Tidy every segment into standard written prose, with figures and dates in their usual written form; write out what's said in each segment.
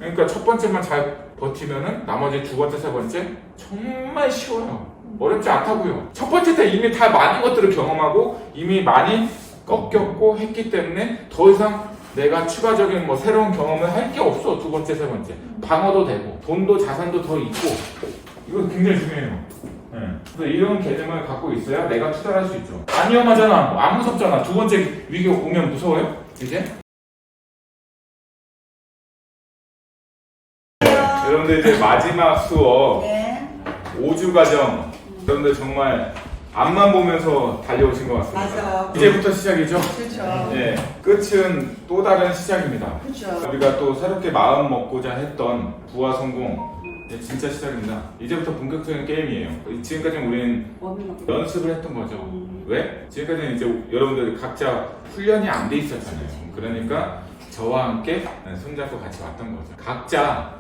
그러니까 첫 번째만 잘 버티면은 나머지 두 번째, 세 번째 정말 쉬워요. 어렵지 않다고요. 첫 번째 때 이미 다 많은 것들을 경험하고 이미 많이 꺾였고 했기 때문에 더 이상 내가 추가적인 뭐 새로운 경험을 할 게 없어. 두 번째, 세 번째. 방어도 되고 돈도 자산도 더 있고 이거 굉장히 중요해요. 그래서 이런 개념을 갖고 있어야 내가 투자를 할 수 있죠. 안 위험하잖아. 안 무섭잖아. 두 번째 위기가 오면 무서워요? 이제? 여러분들 이제 마지막 수업 5주 과정 여러분들 정말 앞만 보면서 달려오신 것 같습니다. 맞아요. 이제부터 시작이죠? 그렇죠. 네, 끝은 또 다른 시작입니다. 그렇죠. 우리가 또 새롭게 마음 먹고자 했던 부와 성공 네, 진짜 시작입니다. 이제부터 본격적인 게임이에요. 지금까지는 우리는 연습을 했던 거죠. 왜? 지금까지는 이제 여러분들 각자 훈련이 안 돼 있었잖아요. 그러니까 저와 함께 손잡고 같이 왔던 거죠. 각자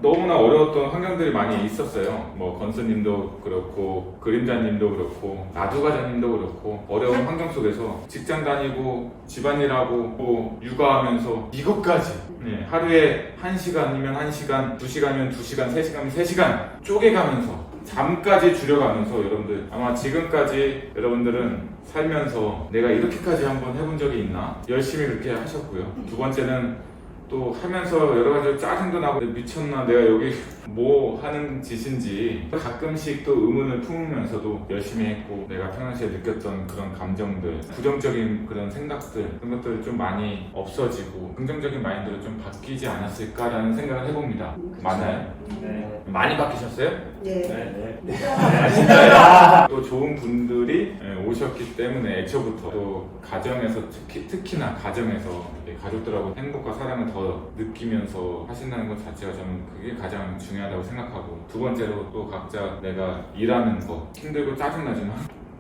너무나 어려웠던 환경들이 많이 있었어요. 뭐 건수님도 그렇고 그림자님도 그렇고 나두과장님도 그렇고 어려운 환경 속에서 직장 다니고 집안일하고 뭐 육아하면서 이것까지 하루에 1시간이면 1시간, 2시간이면 2시간, 3시간이면 3시간 쪼개가면서 잠까지 줄여가면서 여러분들 아마 지금까지 여러분들은 살면서 내가 이렇게까지 한번 해본 적이 있나? 열심히 그렇게 하셨고요. 두 번째는 또 하면서 여러 가지 짜증도 나고 미쳤나 내가 여기 뭐 하는 짓인지 가끔씩 또 의문을 품으면서도 열심히 했고 내가 평상시에 느꼈던 그런 감정들 부정적인 그런 생각들 그런 것들 좀 많이 없어지고 긍정적인 마인드로 좀 바뀌지 않았을까라는 생각을 해봅니다. 맞나요? 네. 많이 바뀌셨어요? 네. 또 좋은 분들이 오셨기 때문에 애초부터 또 가정에서 특히나 가정에서 가족들하고 행복과 사랑을 더 느끼면서 하신다는 것 자체가 저는 그게 가장 중요하다고 생각하고 두 번째로 또 각자 내가 일하는 거 힘들고 짜증나지만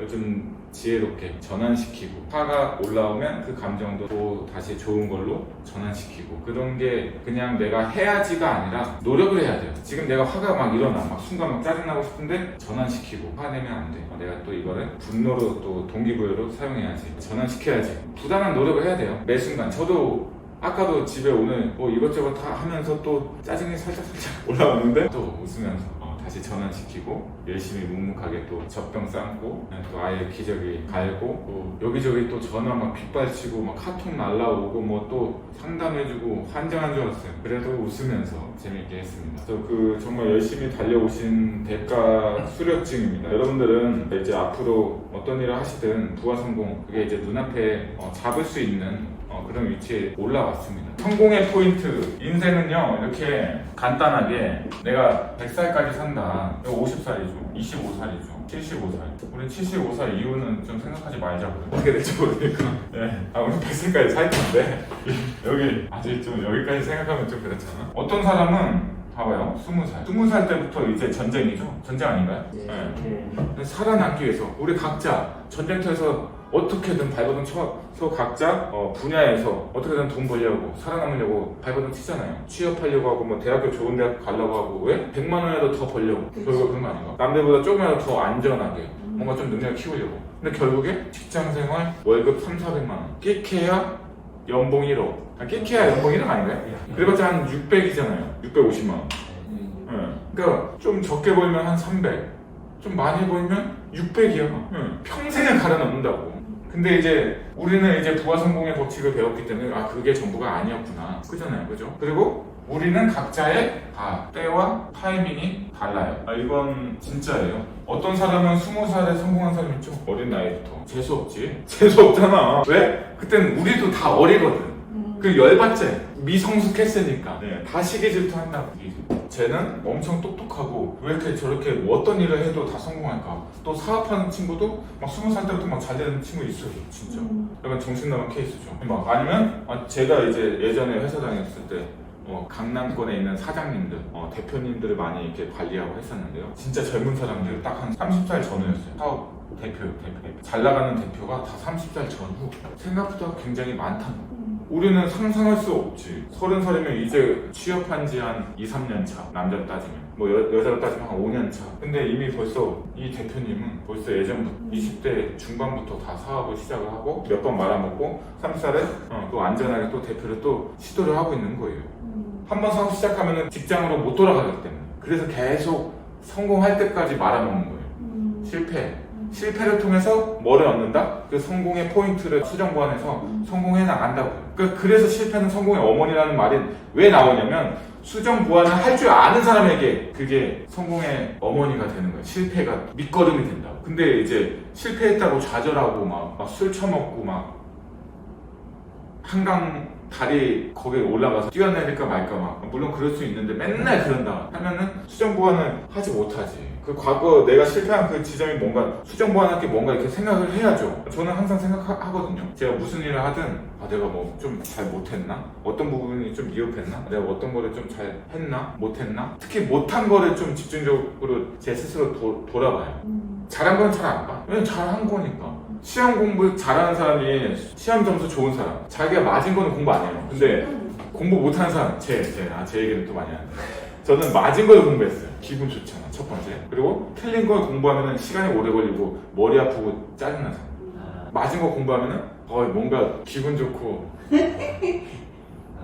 좀 지혜롭게 전환시키고 화가 올라오면 그 감정도 또 다시 좋은 걸로 전환시키고 그런 게 그냥 내가 해야지가 아니라 노력을 해야 돼요. 지금 내가 화가 막 일어나 막 순간 막 짜증나고 싶은데 전환시키고 화내면 안 돼. 내가 또 이거를 분노로 또 동기부여로 사용해야지 전환시켜야지 부단한 노력을 해야 돼요. 매 순간 저도 아까도 집에 오늘 뭐 이것저것 다 하면서 또 짜증이 살짝 올라오는데 또 웃으면서 다시 전환시키고 열심히 묵묵하게 또 젖병 삶고 또 아예 기저귀 갈고 또 여기저기 또 전화 막 빗발치고 막 카톡 날라오고 뭐 또 상담해주고 환장한 줄 알았어요. 그래도 웃으면서 재밌게 했습니다. 그래서 그 정말 열심히 달려오신 대가 수료증입니다. 여러분들은 이제 앞으로 어떤 일을 하시든 부와 성공 그게 이제 눈앞에 잡을 수 있는 그런 위치에 올라왔습니다. 성공의 포인트 인생은요 이렇게 간단하게 내가 100살까지 산다 50살이죠 25살이죠 75살 우리 75살 이후는 좀 생각하지 말자고요. 어떻게 될지 모르니까 우리 100살까지 살 텐데 여기 아직 좀 여기까지 생각하면 좀 그렇잖아. 어떤 사람은 봐봐요 20살 때부터 이제 전쟁이죠. 전쟁 아닌가요? 네. 살아남기 위해서 우리 각자 전쟁터에서 어떻게든 발버둥 쳐서 각자 분야에서 어떻게든 돈 벌려고 살아남으려고 발버둥 치잖아요. 취업하려고 하고 뭐 대학교 좋은 대학 가려고 하고 왜? 100만 원이라도 더 벌려고 결국에 그런 거 아닌가? 남들보다 조금이라도 더 안전하게 뭔가 좀 능력을 키우려고. 근데 결국에 직장생활 월급 3,400만 원 끼케야 연봉 1억 끼케야 연봉 1억 아닌가요? 그래봤자 한 600이잖아요 650만 원 그러니까 좀 적게 벌면 한 300 좀 많이 벌면 600이야 평생을 가려놓는다고. 근데 이제 우리는 이제 부와 성공의 법칙을 배웠기 때문에 그게 전부가 아니었구나 그잖아요. 그죠? 그리고 우리는 각자의 때와 타이밍이 달라요. 이건 진짜예요. 어떤 사람은 20살에 성공한 사람이 있죠. 어린 나이부터 재수없지. 재수없잖아. 왜? 그땐 우리도 다 어리거든. 그 열받지? 미성숙했으니까 다 시기 질투한다고. 쟤는 엄청 똑똑하고 왜 이렇게 저렇게 어떤 일을 해도 다 성공할까? 또 사업하는 친구도 막 20살 때부터 막 잘 되는 친구 있어요. 진짜 약간 정신 나간 케이스죠. 막 아니면 제가 이제 예전에 회사 다녔을 때 강남권에 있는 사장님들, 대표님들을 많이 이렇게 관리하고 했었는데요. 진짜 젊은 사람들 딱 한 30살 전후였어요. 사업 대표 잘 나가는 대표가 다 30살 전후. 생각보다 굉장히 많다는 거. 우리는 상상할 수 없지. 30살이면 이제 취업한 지 한 2, 3년 차. 남자로 따지면. 뭐 여자로 따지면 한 5년 차. 근데 이미 벌써 이 대표님은 벌써 예전부터 20대 중반부터 다 사업을 시작을 하고 몇 번 말아먹고 30살에 또 안전하게 또 대표를 또 시도를 하고 있는 거예요. 한번 사업 시작하면 직장으로 못 돌아가기 때문에. 그래서 계속 성공할 때까지 말아먹는 거예요. 실패를 통해서 뭐를 얻는다? 그 성공의 포인트를 수정 보완해서 성공해 나간다고요. 그래서 실패는 성공의 어머니라는 말이 왜 나오냐면 수정 보완을 할 줄 아는 사람에게 그게 성공의 어머니가 되는 거예요. 실패가 밑거름이 된다고. 근데 이제 실패했다고 좌절하고 막 술 처먹고 막 한강 다리 거기에 올라가서 뛰어내릴까 말까 막 물론 그럴 수 있는데 맨날 그런다 하면은 수정 보완을 하지 못하지. 그 과거 내가 실패한 그 지점이 뭔가 수정 보완할 게 뭔가 이렇게 생각을 해야죠. 저는 항상 생각하거든요. 제가 무슨 일을 하든 내가 뭐 좀 잘 못했나? 어떤 부분이 좀 미흡했나? 내가 어떤 거를 좀 잘 했나? 못했나? 특히 못한 거를 좀 집중적으로 제 스스로 돌아봐요. 잘한 건 잘 안 봐. 왜냐면 잘한 거니까. 시험 공부 잘하는 사람이 시험 점수 좋은 사람, 자기가 맞은 거는 공부 안 해요. 근데 공부 못하는 사람, 제 얘기를 또 많이 하는데 저는 맞은 걸 공부했어요. 기분 좋잖아, 첫 번째. 그리고 틀린 걸 공부하면 시간이 오래 걸리고 머리 아프고 짜증나서. 맞은 거 공부하면 뭔가 기분 좋고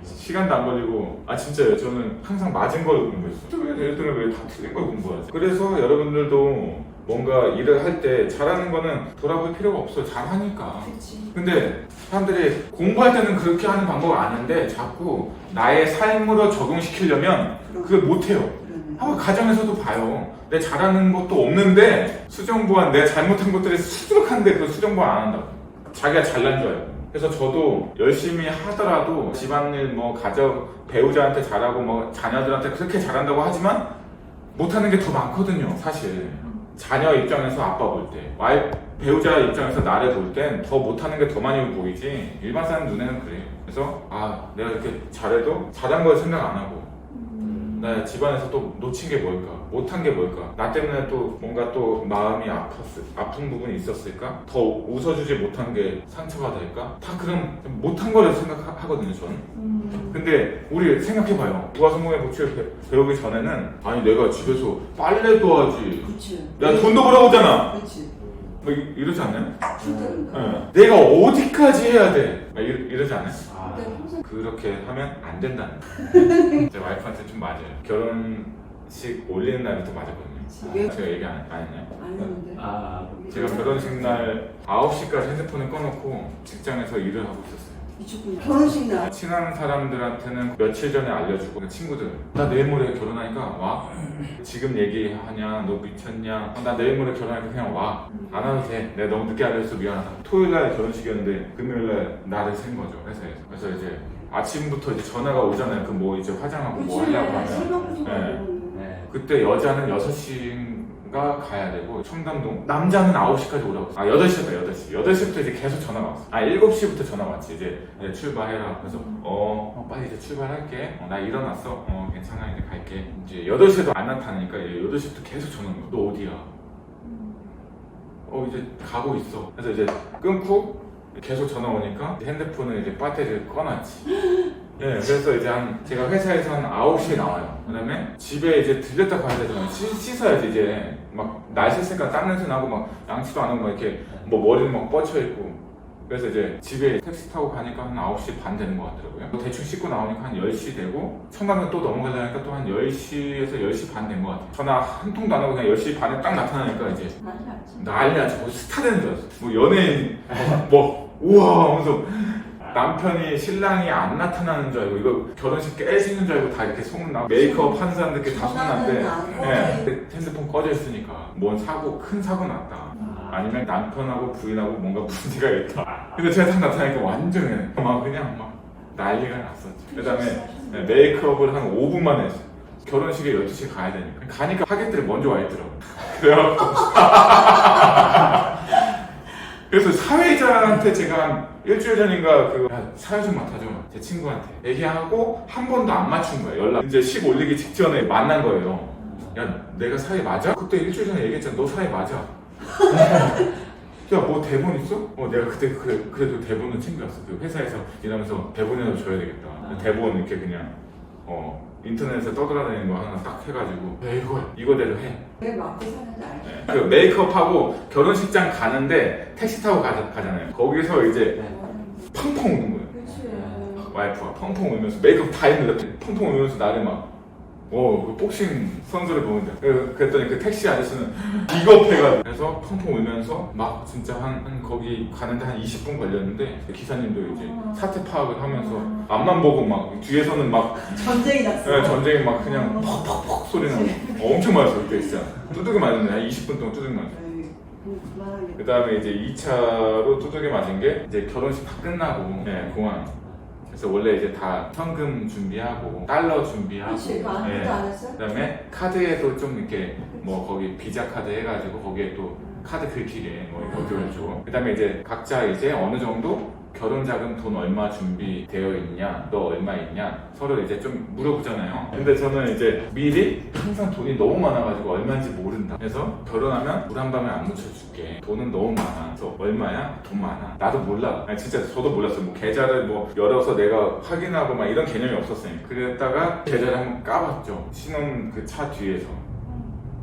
시간도 안 걸리고. 진짜요. 저는 항상 맞은 걸 공부했어요. 얘들은 왜 다 틀린 걸 공부하지? 그래서 여러분들도 뭔가 일을 할 때 잘하는 거는 돌아볼 필요가 없어. 잘하니까. 그치. 근데 사람들이 공부할 때는 그렇게 하는 방법을 아는데 자꾸 나의 삶으로 적용시키려면 그걸 못해요. 한번 가정에서도 봐요. 내 잘하는 것도 없는데 수정보완 내 잘못한 것들이 수두룩한데 그 수정보완 안 한다고. 자기가 잘난 줄 알고. 그래서 저도 열심히 하더라도 집안일 뭐 가족 배우자한테 잘하고 뭐 자녀들한테 그렇게 잘한다고 하지만 못하는 게 더 많거든요. 사실 자녀 입장에서 아빠 볼 때, 배우자 입장에서 나를 볼 땐 더 못하는 게 더 많이 보이지 일반 사람 눈에는 그래요. 그래서 내가 이렇게 잘해도 잘한 걸 생각 안 하고 나 집안에서 또 놓친 게 뭘까? 못한 게 뭘까? 나 때문에 또 뭔가 또 마음이 아픈 부분이 있었을까? 더 웃어주지 못한 게 상처가 될까? 다 그런 못한 거를 생각하거든요, 저는. 근데 우리 생각해봐요. 부가성공의 법칙을 배우기 전에는 내가 집에서 빨래도 하지. 그치. 내가 돈도 벌어오잖아. 그치. 뭐 이러지 않나요? 네. 내가 어디까지 해야 돼? 이러지 않아요? 평생 그렇게 하면 안 된다는 거예요. 제 와이프한테 좀 맞아요. 결혼식 올리는 날부터 맞았거든요. 제가 얘기 안 했나요? 안 했는데. 제가 결혼식 날 9시까지 핸드폰을 꺼놓고 직장에서 일을 하고 있었어요. 미쳤군요. 결혼식 날. 친한 사람들한테는 며칠 전에 알려주고 친구들 나 내일 모레 결혼하니까 와. 지금 얘기하냐? 너 미쳤냐? 나 내일 모레 결혼하니까 그냥 와. 안 와도 돼. 내가 너무 늦게 알려줘서 미안하다. 토요일날 결혼식이었는데 금요일날 날을 센 거죠, 회사에서. 그래서 이제 아침부터 이제 전화가 오잖아요. 그 뭐 이제 화장하고 뭐 하려고 하면. 그때 여자는 6시인가 가야 되고 청담동 남자는 9시까지 오라고. 8시였다. 8시부터 이제 계속 전화가 왔어. 7시부터 전화가 왔지. 이제 출발해라. 그래서 빨리 이제 출발할게. 나 일어났어. 괜찮아. 이제 갈게. 이제 8시에도 안 나타나니까 8시부터 계속 전화 온 거야. 너 어디야? 이제 가고 있어. 그래서 이제 끊고 계속 전화 오니까 핸드폰을 이제 배터리를 꺼놨지. 그래서 이제 제가 회사에서 한 9시에 나와요. 그 다음에 집에 이제 들렸다 가야 되잖아요. 씻어야지 이제. 막 날씨 있으니까 땀 냄새 나고 막 양치도 안 하고 막 이렇게 뭐 머리는 막 뻗쳐있고. 그래서 이제 집에 택시 타고 가니까 한 9시 반 되는 것 같더라고요. 대충 씻고 나오니까 한 10시 되고 청담동 또 넘어가려니까 또 한 10시에서 10시 반 된 것 같아요. 전화 한 통도 안 하고 그냥 10시 반에 딱 나타나니까 이제 난리 났죠. 뭐 스타 되는 줄 알았어. 뭐 연예인 우와 하면서 남편이 신랑이 안 나타나는 줄 알고 이거 결혼식 깨지는 줄 알고 다 이렇게 소문나고 메이크업 하는 사람들끼리 다 소문났는데 핸드폰 꺼져 있으니까 뭔 큰 사고 났다. 아니면 남편하고 부인하고 뭔가 문제가 있다. 근데 제가 딱 나타나니까 완전 그냥 난리가 났었죠. 그 다음에 메이크업을 한 5분만 했어요. 결혼식에 12시에 가야 되니까. 가니까 하객들이 먼저 와 있더라고. 그래서 사회자한테 제가 한 일주일 전인가 사회 좀 맡아줘. 제 친구한테 얘기하고 한 번도 안 맞춘 거예요. 연락 이제 10 올리기 직전에 만난 거예요. 야 내가 사회 맞아? 그때 일주일 전에 얘기했잖아. 너 사회 맞아. 야 뭐 대본 있어? 내가 그때 그래도 대본은 챙겨왔어. 그 회사에서 일하면서 대본이라도 줘야 되겠다. 대본 이렇게 그냥 인터넷에 떠돌아다니는 거 하나 딱 해가지고 이거대로 해. 왜 맞고 사는지 알지? 그 메이크업하고 결혼식장 가는데 택시 타고 가잖아요. 거기서 이제 팡팡 오는 거예요. 그치. 와이프가 펑펑 울면서 메이크업 다 했는데 펑펑 울면서 나를 막 그 복싱 선수를 보는데 그랬더니 그 택시 아저씨는 비겁해가지고 그래서 펑펑 울면서 막 진짜 한 거기 가는데 한 20분 걸렸는데 기사님도 이제 사태 파악을 하면서 앞만 보고 막 뒤에서는 막 전쟁이 났어. 네, 전쟁이 막 그냥 퍽퍽퍽 소리 나고 엄청 맞았어 그때 진짜 두들겨 맞았는데 한 20분 동안 두들겨 맞았어. 그 다음에 이제 2차로 두들겨 맞은 게 이제 결혼식 다 끝나고 공항 그래서 원래 이제 다 현금 준비하고 달러 준비하고 그치, 그거 아무것도 안 했어? 그다음에 카드에도 좀 이렇게 뭐 거기 비자 카드 해가지고 거기에 또 카드 긁히게 뭐 이렇게 올려주고 그다음에 이제 각자 이제 어느 정도 결혼 자금 돈 얼마 준비되어 있냐 너 얼마 있냐 서로 이제 좀 물어보잖아요. 근데 저는 이제 미리 항상 돈이 너무 많아가지고 얼마인지 모른다. 그래서 결혼하면 물 한 방에 안 묻혀줄게. 돈은 너무 많아. 그래서 얼마야? 돈 많아. 나도 몰라. 아니, 진짜 저도 몰랐어요. 뭐 계좌를 뭐 열어서 내가 확인하고 막 이런 개념이 없었어요. 그랬다가 계좌를 한번 까봤죠. 신혼 그 차 뒤에서.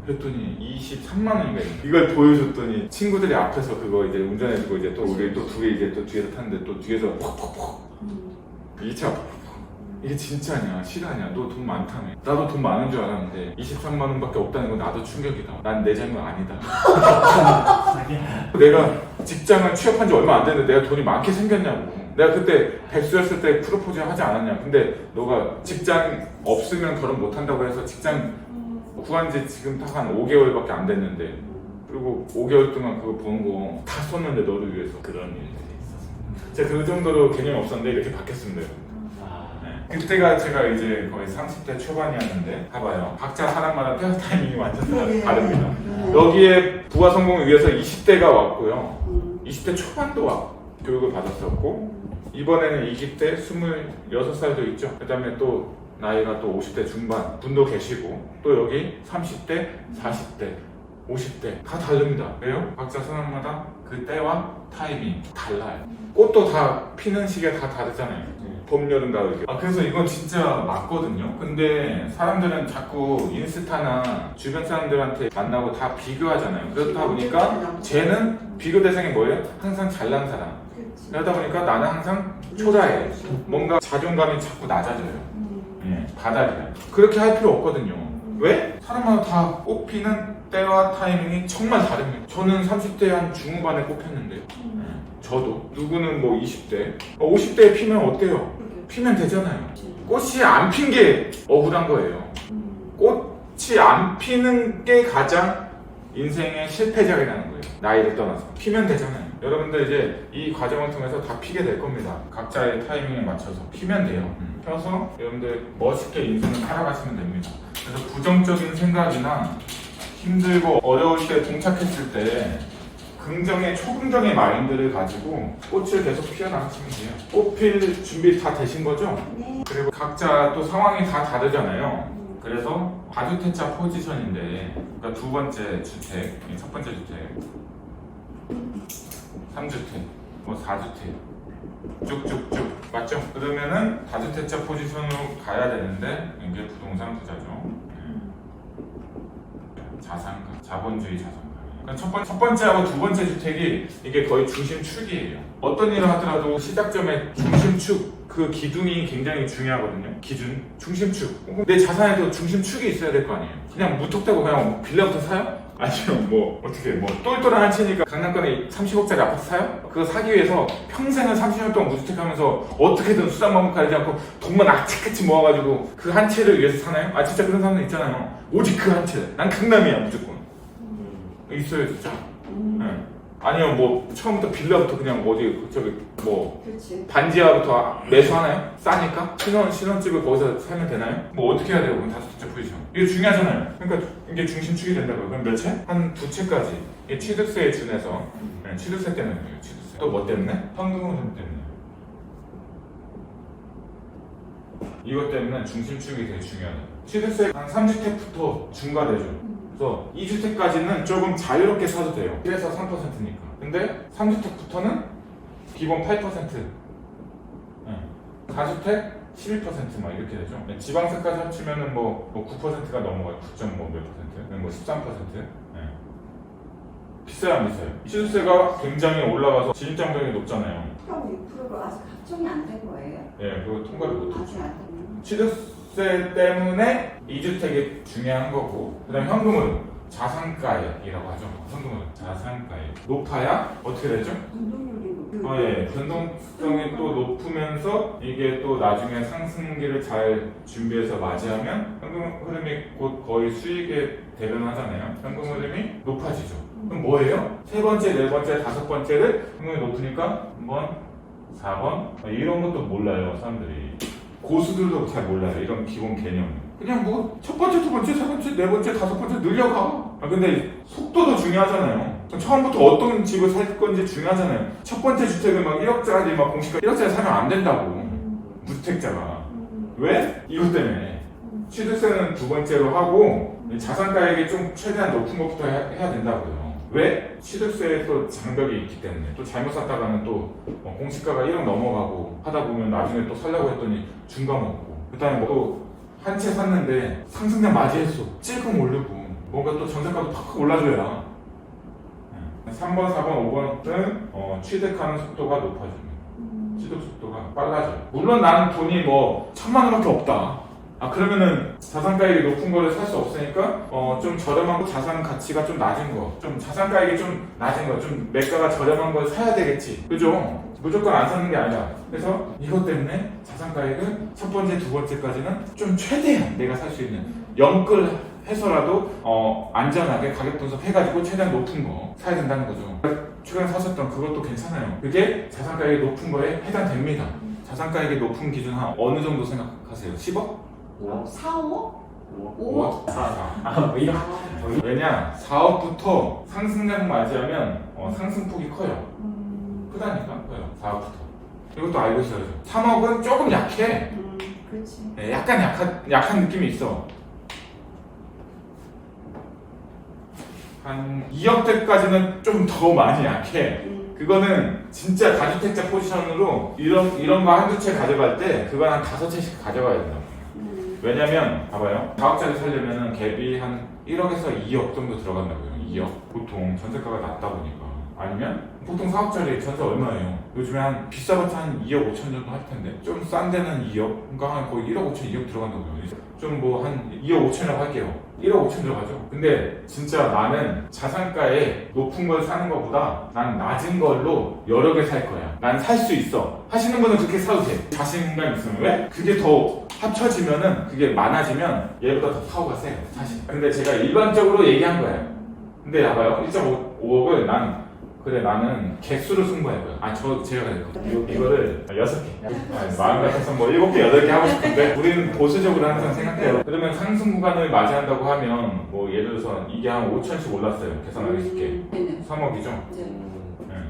그랬더니 23만 원인가 이걸 보여줬더니 친구들이 앞에서 그거 이제 운전해주고 이제 또 우리 또 둘이 이제 또 뒤에서 탔는데 또 뒤에서 퍽퍽퍽 2차 이게 진짜냐 실화냐 너 돈 많다며 나도 돈 많은 줄 알았는데 23만 원밖에 없다는 건 나도 충격이다. 난 내 잘못 아니다. 내가 직장을 취업한 지 얼마 안 됐는데 내가 돈이 많게 생겼냐고. 내가 그때 백수였을 때 프로포즈 하지 않았냐. 근데 너가 직장 없으면 결혼 못 한다고 해서 직장 구한 지 지금 딱 한 5개월밖에 안 됐는데 그리고 5개월 동안 그거 본 거 다 썼는데 너를 위해서 그런 일들이 있었어. 제가 그 정도로 개념이 없었는데 이렇게 바뀌었습니다. 네. 그때가 제가 이제 거의 30대 초반이었는데 봐봐요. 각자 사람마다 퇴사 타이밍이 완전 다릅니다. 여기에 부하 성공을 위해서 20대가 왔고요. 20대 초반도 교육을 받았었고 이번에는 20대 26살도 있죠. 그 다음에 또 나이가 또 50대 중반 분도 계시고 또 여기 30대, 40대, 50대 다 다릅니다. 왜요? 각자 사람마다 그 때와 타이밍 달라요. 꽃도 다 피는 시기가 다 다르잖아요. 봄, 여름, 가을. 그래서 이건 진짜 맞거든요. 근데 사람들은 자꾸 인스타나 주변 사람들한테 만나고 다 비교하잖아요. 그렇다 보니까 쟤는 비교 대상이 뭐예요? 항상 잘난 사람. 그러다 보니까 나는 항상 초라해. 뭔가 자존감이 자꾸 낮아져요. 바닥이야. 그렇게 할 필요 없거든요. 왜? 사람마다 다 꽃피는 때와 타이밍이 정말 다릅니다. 저는 30대 한 중후반에 꽃폈는데요. 저도. 누구는 뭐 20대. 50대에 피면 어때요? 피면 되잖아요. 꽃이 안 핀 게 억울한 거예요. 꽃이 안 피는 게 가장 인생의 실패작이라는 거예요. 나이를 떠나서. 피면 되잖아요. 여러분들 이제 이 과정을 통해서 다 피게 될 겁니다. 각자의 타이밍에 맞춰서 피면 돼요. 펴서 여러분들 멋있게 인생을 살아가시면 됩니다. 그래서 부정적인 생각이나 힘들고 어려울 때 동착했을 때 긍정의 초긍정의 마인드를 가지고 꽃을 계속 피워나가시면 돼요. 꽃 필 준비 다 되신 거죠? 네. 그리고 각자 또 상황이 다 다르잖아요. 그래서 다주택자 포지션인데 그러니까 두 번째 주택, 첫 번째 주택 3주택, 뭐 4주택 쭉쭉쭉 맞죠? 그러면은 다주택자 포지션으로 가야 되는데 이게 부동산 투자죠. 자산가, 자본주의 자산가. 그러니까 첫 번째하고 두 번째 주택이 이게 거의 중심축이에요. 어떤 일을 하더라도 시작점에 중심축 그 기둥이 굉장히 중요하거든요. 기준, 중심축. 내 자산에도 중심축이 있어야 될 거 아니에요. 그냥 무턱대고 그냥 빌라부터 사요? 아니면 뭐 어떻게 뭐 똘똘한 한 채니까 강남권에 30억짜리 아파트 사요? 그거 사기 위해서 평생을 30년 동안 무주택하면서 어떻게든 수단방법 가리지 않고 돈만 악착같이 모아가지고 그 한 채를 위해서 사나요? 아 진짜 그런 사람들 있잖아요. 오직 그 한 채. 난 강남이야 무조건. 있어요 진짜. 네. 아니면 뭐 처음부터 빌라부터 그냥 어디 저기 뭐 그렇지. 반지하부터 매수하나요? 싸니까? 신혼집을 거기서 살면 되나요? 뭐 어떻게 해야 돼요? 그럼 다주택자 포지션 이게 중요하잖아요. 그러니까 이게 중심축이 된다고요. 그럼 몇 채? 한 두 채까지. 이게 취득세에 준해서 취득세 때문에 그래요. 취득세. 또 뭐 때문에? 현금흐름 때문에. 이것 때문에 중심축이 되게 중요해요. 취득세 한 3주택부터 중과되죠. 그래서 2주택까지는 조금 자유롭게 사도 돼요. 1에서 3%니까. 근데 3주택부터는 기본 8%. 4주택 11% 막 이렇게 되죠. 지방세까지 합치면은 뭐 9%가 넘어가요. 9.몇%, 뭐 13%. 비싸요 안 비싸요? 취득세가 굉장히 올라가서 진입장벽이 높잖아요. 6%가 아직 확정이 안 된 거예요? 예, 그거 통과를 못했죠. 아직 안 됐나? 취득세 때문에 2주택이 중요한 거고, 그 다음에 현금은 자산가액이라고 하죠. 현금은 자산가액. 높아야 어떻게 되죠? 변동률이 높. 예, 변동성이 또 높으면서 이게 또 나중에 상승기를 잘 준비해서 맞이하면 현금 흐름이 곧 거의 수익에 대변하잖아요. 현금 흐름이 높아지죠. 그럼 뭐예요? 세 번째, 네 번째, 다섯 번째를 현금이 높으니까 한번 4번 이런 것도 몰라요 사람들이. 고수들도 잘 몰라요 이런 기본 개념. 그냥 뭐 첫 번째, 두 번째, 세 번째, 네 번째, 다섯 번째 늘려가. 근데 속도도 중요하잖아요. 처음부터 어떤 집을 살 건지 중요하잖아요. 첫 번째 주택을 막 1억짜리 막 공시가 1억짜리 사면 안 된다고. 무주택자가. 왜? 이것 때문에. 취득세는 두 번째로 하고 자산가액이 좀 최대한 높은 것부터 해야 된다고요. 왜? 취득세에 또 장벽이 있기 때문에. 또 잘못 샀다가는 또 공시가가 1억 넘어가고 하다 보면 나중에 또 살려고 했더니 중감 없고. 그 다음에 또 한 채 샀는데 상승장 맞이했어. 찔끔 오르고. 뭔가 또 전세가도 팍 올라줘야. 3번, 4번, 5번은 취득하는 속도가 높아집니다. 취득 속도가 빨라져요. 물론 나는 돈이 뭐 1,000만 원밖에 없다. 그러면은 자산가액이 높은 거를 살 수 없으니까 좀 저렴하고 자산 가치가 좀 낮은 거, 좀 자산가액이 좀 낮은 거, 좀 매가가 저렴한 걸 사야 되겠지. 그죠? 무조건 안 사는 게 아니라. 그래서 이것 때문에 자산가액은 첫 번째, 두 번째까지는 좀 최대한 내가 살 수 있는 영끌 해서라도 안전하게 가격 분석해가지고 최대한 높은 거 사야 된다는 거죠. 최근에 사셨던 그것도 괜찮아요. 그게 자산가액이 높은 거에 해당됩니다. 자산가액이 높은 기준 한 어느 정도 생각하세요? 10억? 4, 5? 5억? 4. 왜냐? 4억부터 상승량 맞이하면 상승폭이 커요. 크다니까 커요. 4억부터. 이것도 알고 있어야죠. 3억은 조금 약해. 그렇지. 네, 약간 약한 느낌이 있어. 한 2억대까지는 좀 더 많이 약해. 그거는 진짜 다주택자 포지션으로 이런 거 한두 채 가져갈 때 그건 한 5채씩 가져가야 된다. 왜냐면 봐봐요. 4억짜리 살려면은 갭이 한 1억에서 2억 정도 들어간다고요. 2억. 보통 전세가가 낮다 보니까. 아니면 보통 4억짜리 전세 얼마예요? 요즘에 한 비싸봤자 한 2억 5천 정도 할 텐데 좀 싼 데는 2억? 그러니까 한 거의 1억 5천, 2억 들어간다고요. 좀 뭐 한 2억 5천이라고 할게요. 1억 5천 들어가죠. 근데 진짜 나는 자산가에 높은 걸 사는 것보다 난 낮은 걸로 여러 개 살 거야. 난 살 수 있어. 하시는 분은 그렇게 사도 돼. 자신감 있으면. 왜? 그게 더 합쳐지면은 그게 많아지면 얘보다 더 파워가 세요. 사실. 근데 제가 일반적으로 얘기한 거예요. 근데 봐봐요. 1.5억을 나는 개수를 승부할 거야. 제가 그랬거든요. 이거를 6개. 마음 같아서 뭐 7개, 8개 하고 싶은데, 우리는 보수적으로 항상 생각해요. 그러면 상승 구간을 맞이한다고 하면, 뭐 예를 들어서 이게 한 5천씩 올랐어요. 계산하기 쉽게. 3억이죠.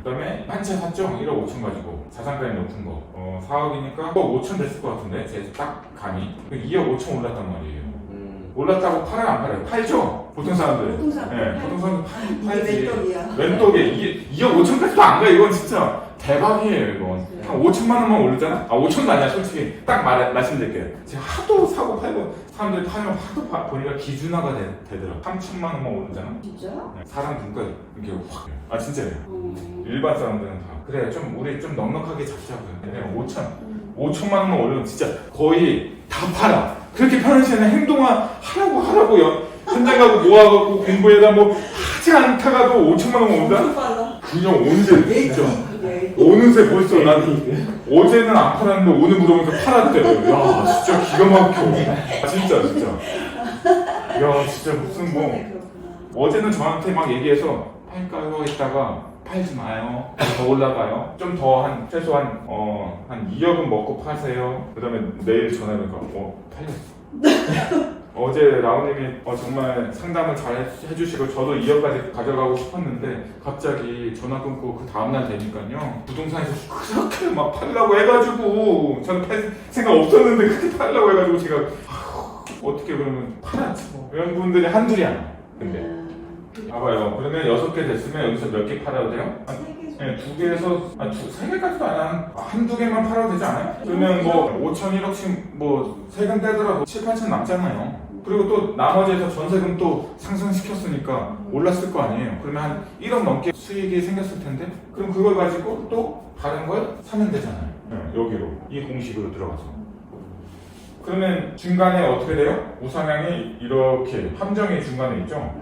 그 다음에 한 채 샀죠? 1억 5천 가지고. 자산가액 높은 거. 4억이니까 1억 5천 됐을 것 같은데, 제 딱 감이. 2억 5천 올랐단 말이에요. 올랐다고 팔아요, 안 팔아요? 팔죠? 보통 사람들. 보통 사람들. 네, 보통 사람들 팔지. 왼쪽이야. 왼쪽에 2억 5천까지도 안 가. 이건 진짜 대박이에요, 이건. 한 5천만 원만 오르잖아? 5천도 아니야, 솔직히. 딱 말씀드릴게요. 제가 하도 사고 팔고, 사람들이 팔면 하도 보니까 기준화가 되더라고. 3천만 원만 오르잖아? 진짜요? 네, 사람 눈가 이렇게 확. 진짜요. 일반 사람들은 다. 그래, 우리 좀 넉넉하게 잡자고요. 왜냐면 5천만 원만 오르면 진짜 거의 다 팔아. 그렇게 파는 시간에 하라고 현장 가고 모아갖고 공부해다 뭐 하지 않다가도 5천만 원 온다? 엄청 빨라. 그냥 오는데 진짜 예. 오는 새 벌써 난 어제는 안 팔았는데 오늘 물어보니까 팔았대. 야 진짜 기가 막혀. 진짜 야 진짜 무슨 뭐 어제는 저한테 막 얘기해서 팔까요 했다가 팔지 마요. 더 올라가요. 좀 더 최소한 한 2억은 먹고 파세요. 그 다음에 내일 전화하니까 팔렸어. 어제 라온님이 정말 상담을 잘 해주시고 저도 2억까지 가져가고 싶었는데 갑자기 전화 끊고 그 다음날 되니까요 부동산에서 그렇게 막 팔려고 해가지고 저는 팔 생각 없었는데 그렇게 팔려고 해가지고 제가 어떻게 그러면 팔았지 뭐. 이런 분들이 한둘이 아니야. 근데 봐봐요. 그러면 6개 됐으면 여기서 몇 개 팔아도 돼요? 네, 2개에서 3개까지도 아니야. 한두 개만 팔아도 되지 않아요? 그러면 뭐 5천 1억씩 뭐 세금 떼더라도 7, 8천 남잖아요. 그리고 또 나머지에서 전세금 또 상승시켰으니까 올랐을 거 아니에요. 그러면 한 1억 넘게 수익이 생겼을 텐데 그럼 그걸 가지고 또 다른 걸 사면 되잖아요. 여기로 이 공식으로 들어가서. 그러면 중간에 어떻게 돼요? 우상향이 이렇게 함정이 중간에 있죠.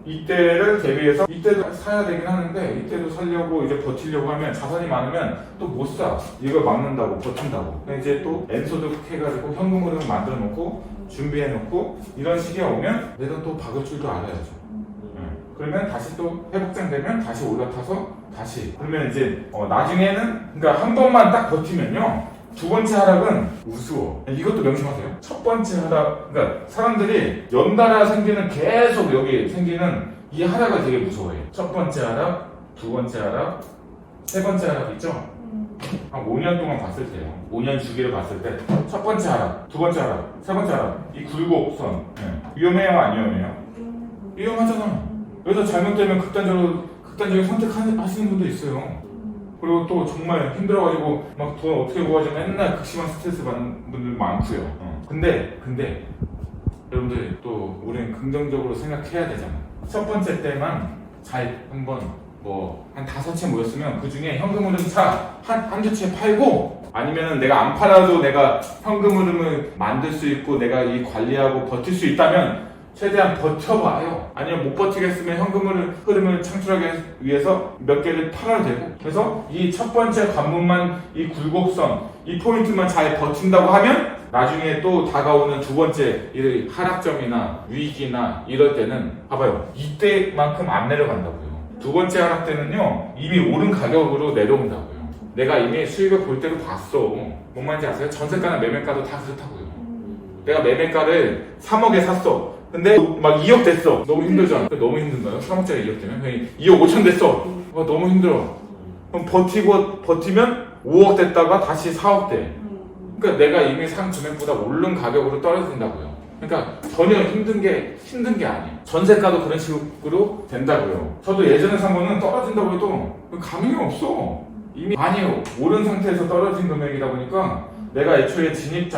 이때를 대비해서 이때도 사야 되긴 하는데 이때도 살려고 이제 버티려고 하면 자산이 많으면 또 못 사. 이걸 막는다고 버틴다고. 이제 또 N소득 해가지고 현금으로 만들어 놓고 준비해 놓고 이런 시기가 오면 내가 또 박을 줄도 알아야죠. 그러면 다시 또 회복장 되면 다시 올라타서 다시 그러면 이제 나중에는 그러니까 한 번만 딱 버티면요. 두 번째 하락은 우스워. 이것도 명심하세요. 첫 번째 하락, 그러니까 사람들이 연달아 생기는 계속 여기 생기는 이 하락을 되게 무서워해요. 첫 번째 하락, 두 번째 하락, 세 번째 하락 있죠? 한 5년 동안 봤을 때요. 5년 주기를 봤을 때 첫 번째 하락, 두 번째 하락, 세 번째 하락 이 굴곡선 위험해요? 안 위험해요? 위험하잖아. 여기서 잘못되면 극단적인 선택하시는 분도 있어요. 그리고 또 정말 힘들어가지고 막 돈 어떻게 모아지 맨날 극심한 스트레스 받는 분들 많고요. 근데 여러분들 또 우리는 긍정적으로 생각해야 되잖아. 첫 번째 때만 잘 한번 뭐 한 5채 모였으면 그 중에 현금 흐름 차 한두 채 팔고 아니면은 내가 안 팔아도 내가 현금 흐름을 만들 수 있고 내가 이 관리하고 버틸 수 있다면 최대한 버텨봐요. 아니면 못 버티겠으면 현금 흐름을 창출하기 위해서 몇 개를 팔아도 되고. 그래서 이 첫 번째 관문만 이 굴곡선, 이 포인트만 잘 버틴다고 하면 나중에 또 다가오는 두 번째 이 하락점이나 위기나 이럴 때는 봐봐요. 이때만큼 안 내려간다고요. 두 번째 하락 때는요 이미 오른 가격으로 내려온다고요. 내가 이미 수익을 볼 때도 봤어. 뭔 말인지 아세요? 전세가나 매매가도 다 그렇다고요. 내가 매매가를 3억에 샀어. 근데 막 2억 됐어. 너무 힘들잖아. 너무 힘든가요? 3억짜리 2억 되면? 2억 5천 됐어. 너무 힘들어. 그럼 버티면 5억 됐다가 다시 4억 돼. 그러니까 내가 이미 산 금액보다 오른 가격으로 떨어진다고요. 그러니까 전혀 힘든 게 아니에요. 전세가도 그런 식으로 된다고요. 저도 예전에 산 거는 떨어진다고 해도 감흥이 없어. 이미 많이 오른 상태에서 떨어진 금액이다 보니까 내가 애초에 진입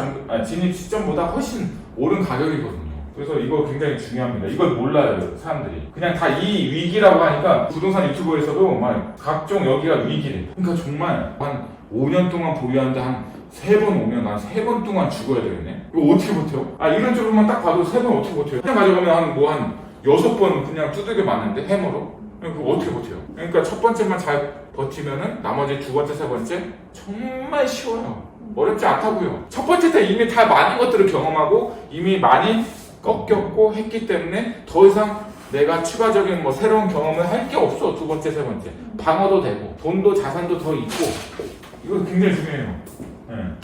시점보다 훨씬 오른 가격이거든요. 그래서 이거 굉장히 중요합니다. 이걸 몰라요, 사람들이. 그냥 다 이 위기라고 하니까 부동산 유튜버에서도 막 각종 여기가 위기래. 그러니까 정말 한 5년 동안 보유하는데 한 3번 오면 한 3번 동안 죽어야 되겠네. 이거 어떻게 버텨? 이런 쪽으로만 딱 봐도 3번 어떻게 버텨요? 그냥 가져가면 한 6번 그냥 두들겨 맞는데 해머로? 그거 어떻게 버텨요? 그러니까 첫 번째만 잘 버티면은 나머지 두 번째, 세 번째 정말 쉬워요. 어렵지 않다고요. 첫 번째 때 이미 다 많은 것들을 경험하고 이미 많이 꺾였고 했기 때문에 더 이상 내가 추가적인 뭐 새로운 경험을 할 게 없어. 두 번째, 세 번째 방어도 되고 돈도 자산도 더 있고 이거 굉장히 중요해요.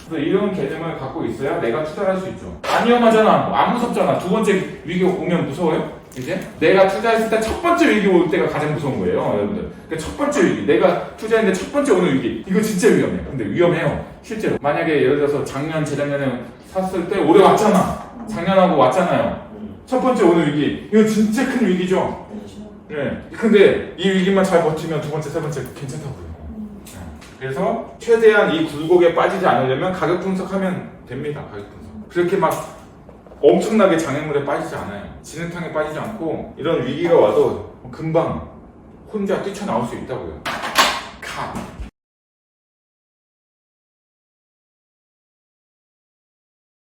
그래서 이런 개념을 갖고 있어야 내가 투자를 할 수 있죠. 안 위험하잖아. 안 무섭잖아. 두 번째 위기 오면 무서워요? 이제 내가 투자했을 때 첫 번째 위기 올 때가 가장 무서운 거예요, 여러분들. 그러니까 첫 번째 위기, 내가 투자했는데 첫 번째 오는 위기, 이거 진짜 위험해. 근데 위험해요, 실제로. 만약에 예를 들어서 작년, 재작년에 샀을 때 올해 왔잖아. 작년하고 왔잖아요. 첫 번째 오는 위기, 이거 진짜 큰 위기죠. 네. 근데 이 위기만 잘 버티면 두 번째, 세 번째 괜찮다고요. 그래서 최대한 이 굴곡에 빠지지 않으려면 가격 분석하면 됩니다. 가격 분석. 그렇게 막 엄청나게 장애물에 빠지지 않아요. 진흙탕에 빠지지 않고 이런 위기가 와도 금방 혼자 뛰쳐나올 수 있다고요. 가.